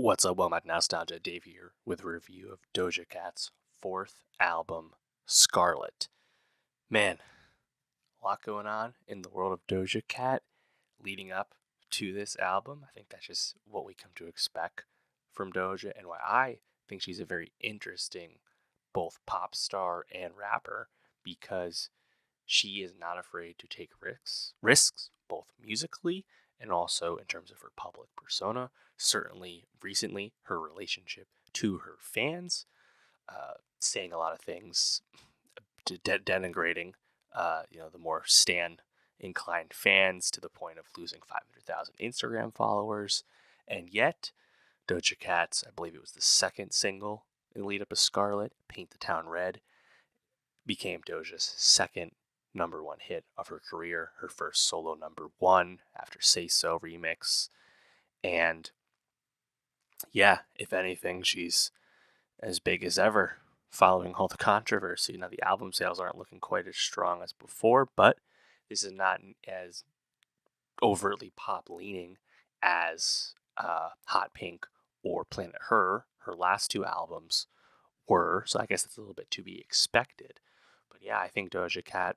What's up, welcome back to Nowstalgia. Dave here with a review of Doja Cat's fourth album, Scarlet. Man, a lot going on in the world of Doja Cat leading up to this album. I think that's just what we come to expect from Doja, and why I think she's a very interesting both pop star and rapper, because she is not afraid to take risks both musically and also in terms of her public persona. Certainly, recently, her relationship to her fans, saying a lot of things, denigrating, the more stan inclined fans to the point of losing 500,000 Instagram followers. And yet, Doja Cat's, I believe it was the second single in the lead up to Scarlet, Paint the Town Red, became Doja's second number one hit of her career, her first solo number one after Say So remix. And yeah, if anything, she's as big as ever following all the controversy. Now, the album sales aren't looking quite as strong as before, but this is not as overtly pop leaning as Hot Pink or Planet Her last two albums were. So I guess it's a little bit to be expected. But yeah, I think Doja Cat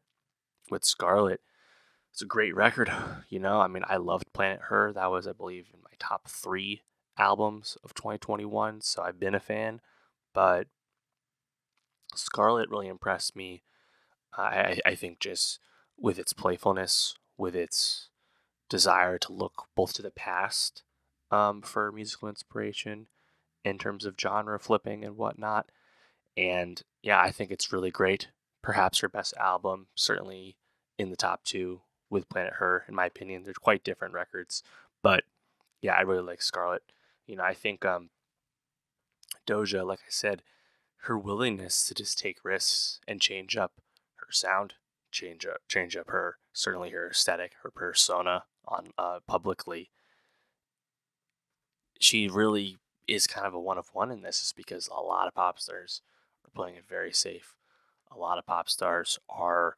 with Scarlet, it's a great record. I loved Planet Her. That was, I believe, in my top three albums of 2021. So I've been a fan. But Scarlet really impressed me. I think just with its playfulness, with its desire to look both to the past for musical inspiration in terms of genre flipping and whatnot. And yeah, I think it's really great. Perhaps her best album, certainly in the top two with Planet Her, in my opinion. They're quite different records. But yeah, I really like Scarlet. I think Doja, like I said, her willingness to just take risks and change up her sound, change up her, certainly her aesthetic, her persona on publicly. She really is kind of a one of one in this, is because a lot of pop stars are playing it very safe. A lot of pop stars are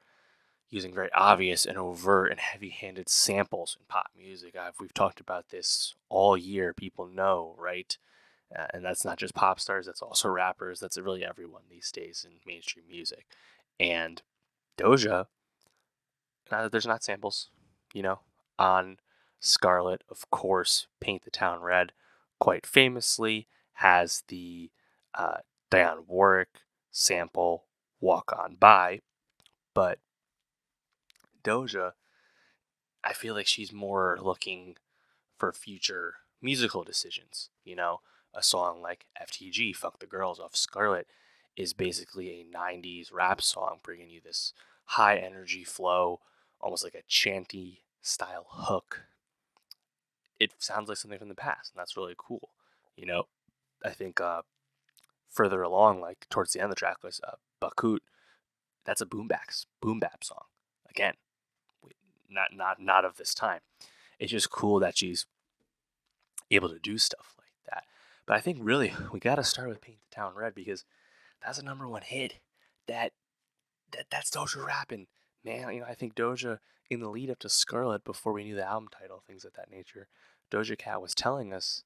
using very obvious and overt and heavy-handed samples in pop music. We've talked about this all year. People know, right? And that's not just pop stars. That's also rappers. That's really everyone these days in mainstream music. And Doja, there's not samples, on Scarlet, of course. Paint the Town Red, quite famously, has the Dionne Warwick sample Walk On By. But Doja, I feel like she's more looking for future musical decisions. A song like FTG, Fuck the Girls, off Scarlet, is basically a 90s rap song, bringing you this high energy flow, almost like a chanty style hook. It sounds like something from the past, and that's really cool. I think further along, like towards the end of the track, was Bakut. That's a boom bap song. Again, not of this time. It's just cool that she's able to do stuff like that. But I think really we got to start with Paint the Town Red, because that's a number one hit. That's Doja rapping, man. I think Doja, in the lead up to Scarlet, before we knew the album title, things of that nature, Doja Cat was telling us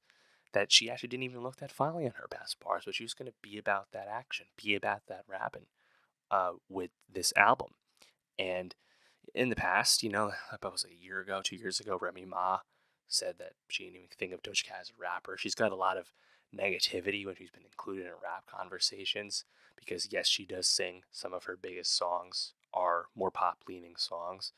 that she actually didn't even look that fondly on her past bars, but she was going to be about that action, be about that rapping with this album. And in the past, about was a year ago, 2 years ago, Remy Ma said that she didn't even think of Doja Cat as a rapper. She's got a lot of negativity when she's been included in rap conversations, because yes, she does sing. Some of her biggest songs are more pop leaning songs.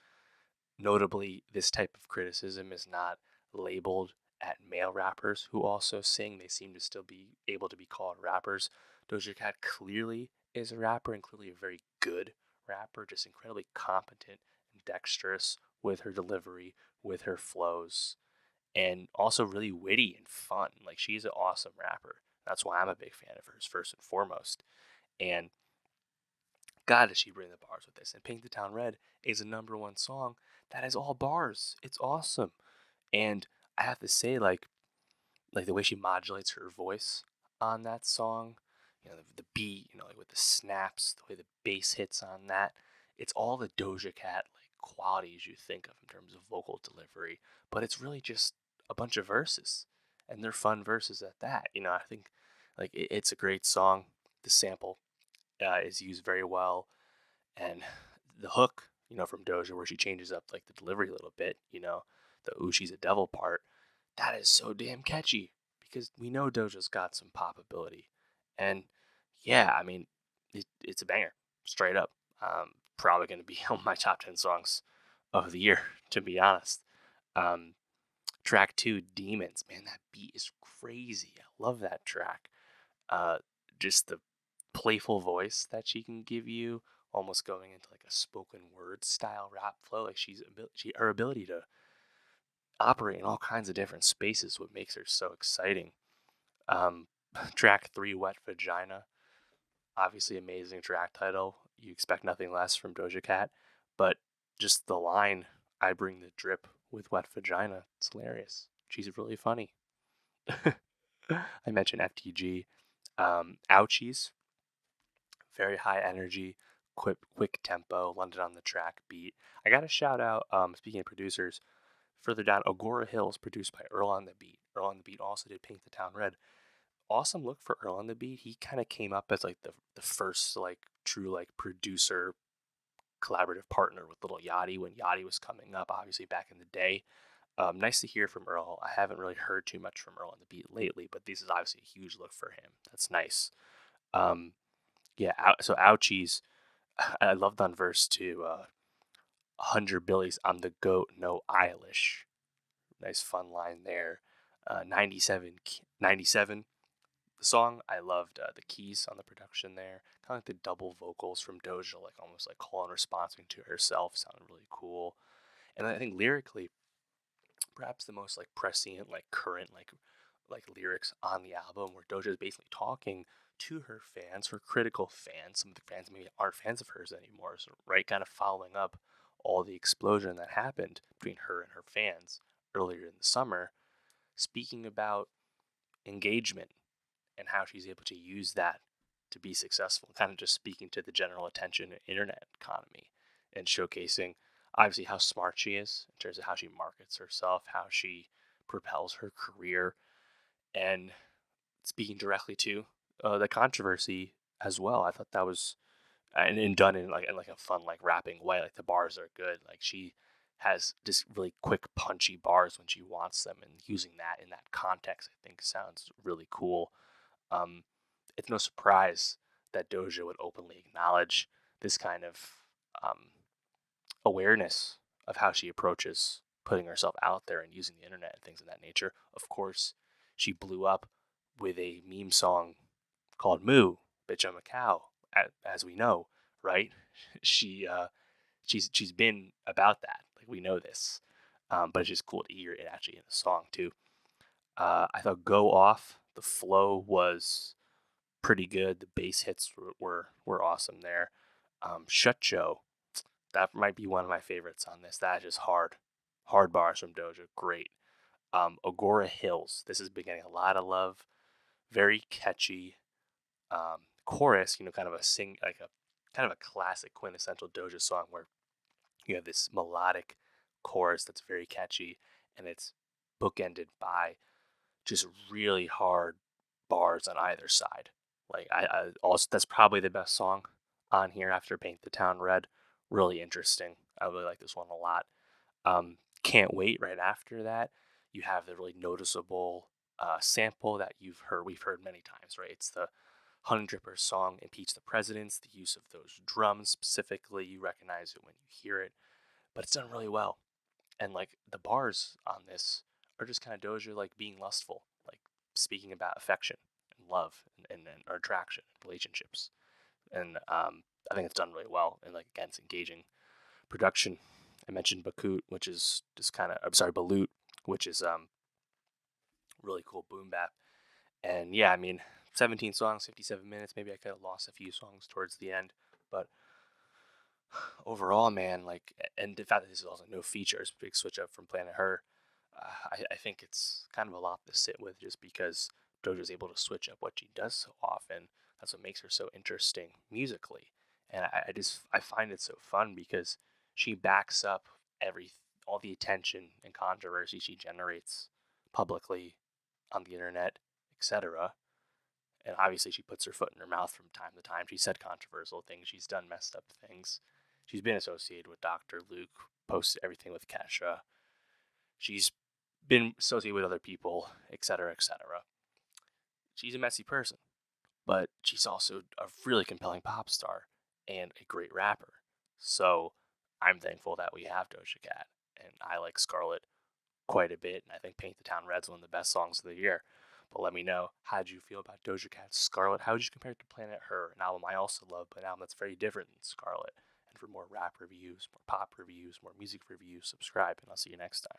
Notably, this type of criticism is not labeled at male rappers who also sing. They seem to still be able to be called rappers. Doja Cat clearly is a rapper, and clearly a very good rapper, just incredibly competent and dexterous with her delivery, with her flows, and also really witty and fun. Like, she's an awesome rapper. That's why I'm a big fan of hers, first and foremost. And God, does she bring the bars with this? And Paint the Town Red is a number one song that is all bars. It's awesome. And I have to say, like the way she modulates her voice on that song, the beat, like with the snaps, the way the bass hits on that, it's all the Doja Cat like qualities you think of in terms of vocal delivery, but it's really just a bunch of verses. and they're fun verses at that. I think like it's a great song. The sample is used very well, and the hook, from Doja, where she changes up like the delivery a little bit, the "Ooh, she's a devil" part, that is so damn catchy because we know Doja's got some pop ability, and yeah, I mean, it's a banger, straight up. Probably going to be on my top 10 songs of the year, to be honest. Um, Track two, Demons, man, that beat is crazy. I love that track. Uh, just the playful voice that she can give you, almost going into like a spoken word style rap flow. Like her ability to operate in all kinds of different spaces, what makes her so exciting. Um, Track three, Wet Vagina, obviously amazing track title. You expect nothing less from Doja Cat, but just the line, "I bring the drip with wet vagina," it's hilarious. She's really funny. I mentioned FTG. Ouchies, very high energy, quick tempo, London on the track beat. I got to shout out, speaking of producers, further down, Agora Hills, produced by Earl on the Beat. Earl on the Beat also did Paint the Town Red. Awesome look for Earl on the Beat. He kind of came up as like the first like true like producer collaborative partner with Little Yachty when Yachty was coming up, obviously back in the day. Nice to hear from Earl. I haven't really heard too much from Earl on the Beat lately, but this is obviously a huge look for him. That's nice. Um, yeah, so Ouchies, I loved on verse two. 100 Billies, I'm the goat, no Eilish. Nice fun line there. 97, the song, I loved the keys on the production there. Kind of like the double vocals from Doja, like almost like call and responding to herself, sounded really cool. And I think lyrically, perhaps the most like prescient, like current, like lyrics on the album, where Doja is basically talking to her fans, her critical fans. Some of the fans maybe aren't fans of hers anymore, so right, kind of following up all the explosion that happened between her and her fans earlier in the summer, speaking about engagement and how she's able to use that to be successful, kind of just speaking to the general attention internet economy and showcasing obviously how smart she is in terms of how she markets herself, how she propels her career, and speaking directly to the controversy as well. I thought that was and done in like a fun like rapping way. Like the bars are good. Like she has just really quick punchy bars when she wants them, and using that in that context I think sounds really cool. um, it's no surprise that Doja would openly acknowledge this kind of um, awareness of how she approaches putting herself out there and using the internet and things of that nature. Of course, she blew up with a meme song called "Moo, Bitch I'm a Cow," as we know, right? She she's been about that. Like we know this, but it's just cool to hear it actually in a song too. I thought "Go Off," the flow was pretty good. The bass hits were awesome there. Shut Joe, that might be one of my favorites on this. That is just hard bars from Doja. Great. Agora Hills. This has been getting a lot of love. Very catchy chorus. Kind of a kind of a classic quintessential Doja song where you have this melodic chorus that's very catchy, and it's bookended by just really hard bars on either side. Like I also, that's probably the best song on here after Paint the Town Red. Really interesting. I really like this one a lot. Can't Wait right after that. You have the really noticeable sample that we've heard many times, right? It's the Honey Dripper song, Impeach the Presidents, the use of those drums specifically. You recognize it when you hear it, but it's done really well. And like the bars on this are just kind of Doja like being lustful, like speaking about affection and love and or attraction and relationships. And I think it's done really well. And like again, it's engaging production. I mentioned Bakut, which is just kind of, I'm sorry, Balut, which is really cool boom bap. And yeah, I mean, 17 songs, 57 minutes. Maybe I could have lost a few songs towards the end, but overall, man, like, and the fact that this is also no features, big switch up from Planet Her. I think it's kind of a lot to sit with just because Doja's able to switch up what she does so often. That's what makes her so interesting musically. And I find it so fun because she backs up every all the attention and controversy she generates publicly on the internet, etc. And obviously, she puts her foot in her mouth from time to time. She said controversial things. She's done messed up things. She's been associated with Dr. Luke, posted everything with Kesha. She's been associated with other people, etc., etc. She's a messy person, but she's also a really compelling pop star and a great rapper. So I'm thankful that we have Doja Cat, and I like Scarlet quite a bit, and I think Paint the Town Red's one of the best songs of the year. But let me know, how did you feel about Doja Cat's Scarlet? How would you compare it to Planet Her, an album I also love, but an album that's very different than Scarlet? And for more rap reviews, more pop reviews, more music reviews, subscribe, and I'll see you next time.